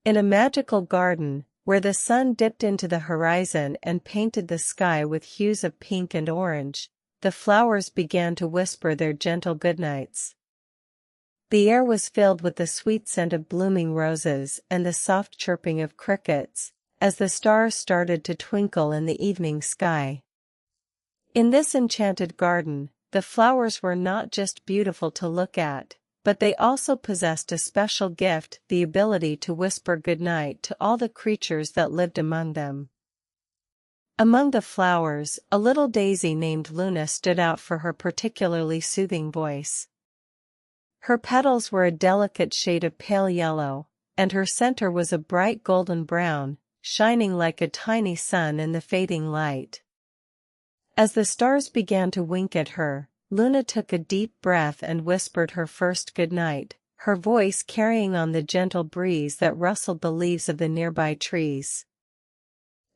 In a magical garden, where the sun dipped into the horizon and painted the sky with hues of pink and orange, the flowers began to whisper their gentle goodnights. The air was filled with the sweet scent of blooming roses and the soft chirping of crickets, as the stars started to twinkle in the evening sky. In this enchanted garden, the flowers were not just beautiful to look at, but they also possessed a special gift, the ability to whisper goodnight to all the creatures that lived among them. Among the flowers, a little daisy named Luna stood out for her particularly soothing voice. Her petals were a delicate shade of pale yellow, and her center was a bright golden brown, shining like a tiny sun in the fading light. As the stars began to wink at her, Luna took a deep breath and whispered her first goodnight, her voice carrying on the gentle breeze that rustled the leaves of the nearby trees.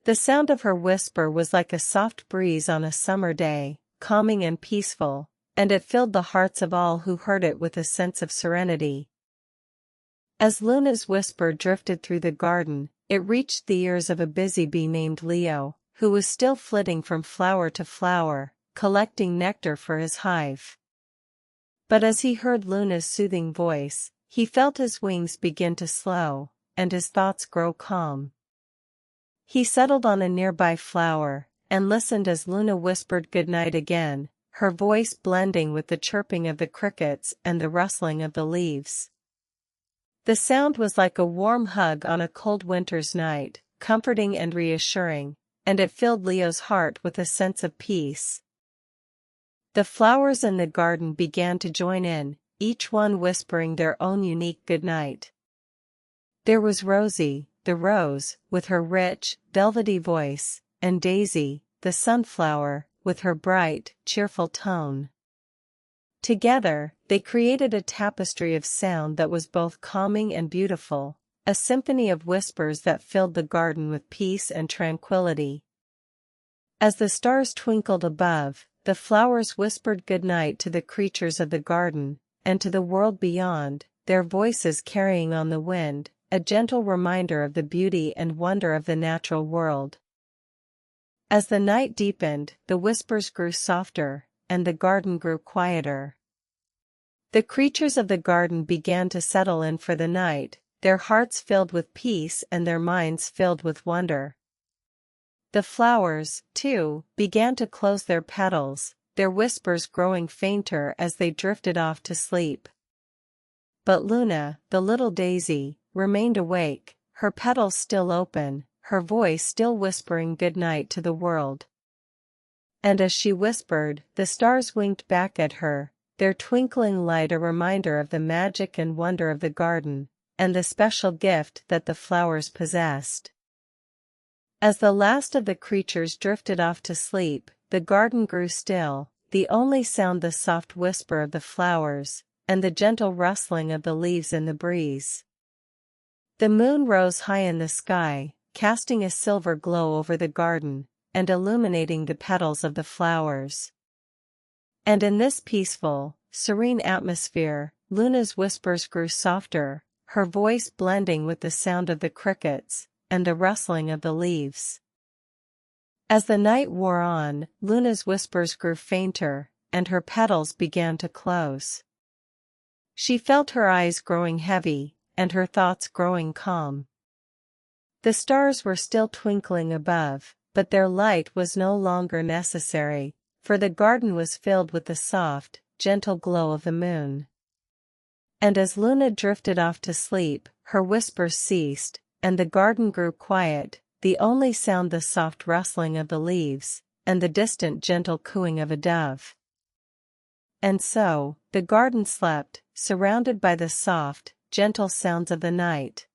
The sound of her whisper was like a soft breeze on a summer day, calming and peaceful, and it filled the hearts of all who heard it with a sense of serenity. As Luna's whisper drifted through the garden, it reached the ears of a busy bee named Leo, who was still flitting from flower to flower, collecting nectar for his hive. But as he heard Luna's soothing voice, he felt his wings begin to slow, and his thoughts grow calm. He settled on a nearby flower, and listened as Luna whispered goodnight again, her voice blending with the chirping of the crickets and the rustling of the leaves. The sound was like a warm hug on a cold winter's night, comforting and reassuring, and it filled Leo's heart with a sense of peace. The flowers in the garden began to join in, each one whispering their own unique goodnight. There was Rosie, the rose, with her rich, velvety voice, and Daisy, the sunflower, with her bright, cheerful tone. Together, they created a tapestry of sound that was both calming and beautiful, a symphony of whispers that filled the garden with peace and tranquility. As the stars twinkled above, the flowers whispered goodnight to the creatures of the garden, and to the world beyond, their voices carrying on the wind, a gentle reminder of the beauty and wonder of the natural world. As the night deepened, the whispers grew softer, and the garden grew quieter. The creatures of the garden began to settle in for the night, their hearts filled with peace and their minds filled with wonder. The flowers, too, began to close their petals, their whispers growing fainter as they drifted off to sleep. But Luna, the little daisy, remained awake, her petals still open, her voice still whispering goodnight to the world. And as she whispered, the stars winked back at her, their twinkling light a reminder of the magic and wonder of the garden, and the special gift that the flowers possessed. As the last of the creatures drifted off to sleep, the garden grew still, the only sound the soft whisper of the flowers, and the gentle rustling of the leaves in the breeze. The moon rose high in the sky, casting a silver glow over the garden, and illuminating the petals of the flowers. And in this peaceful, serene atmosphere, Luna's whispers grew softer, her voice blending with the sound of the crickets, and the rustling of the leaves. As the night wore on, Luna's whispers grew fainter, and her petals began to close. She felt her eyes growing heavy, and her thoughts growing calm. The stars were still twinkling above, but their light was no longer necessary, for the garden was filled with the soft, gentle glow of the moon. And as Luna drifted off to sleep, her whispers ceased, and the garden grew quiet, the only sound the soft rustling of the leaves, and the distant gentle cooing of a dove. And so, the garden slept, surrounded by the soft, gentle sounds of the night.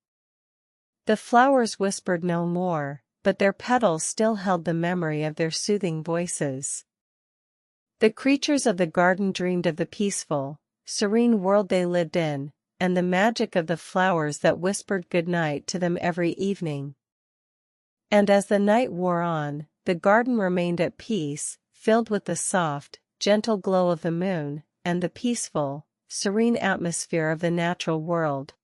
The flowers whispered no more, but their petals still held the memory of their soothing voices. The creatures of the garden dreamed of the peaceful, serene world they lived in, and the magic of the flowers that whispered goodnight to them every evening. And as the night wore on, the garden remained at peace, filled with the soft, gentle glow of the moon, and the peaceful, serene atmosphere of the natural world.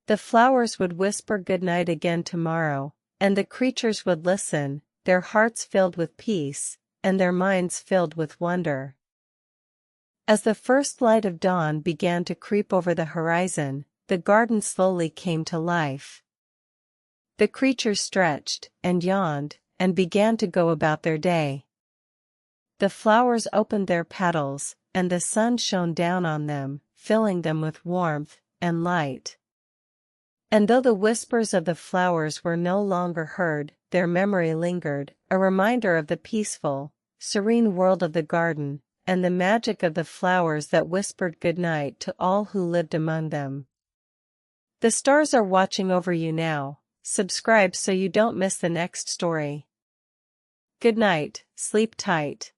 The flowers would whisper goodnight again tomorrow, and the creatures would listen, their hearts filled with peace, and their minds filled with wonder. As the first light of dawn began to creep over the horizon, the garden slowly came to life. The creatures stretched, and yawned, and began to go about their day. The flowers opened their petals, and the sun shone down on them, filling them with warmth and light. And though the whispers of the flowers were no longer heard, their memory lingered, a reminder of the peaceful, serene world of the garden, and the magic of the flowers that whispered goodnight to all who lived among them. The stars are watching over you now. Subscribe so you don't miss the next story. Good night, sleep tight.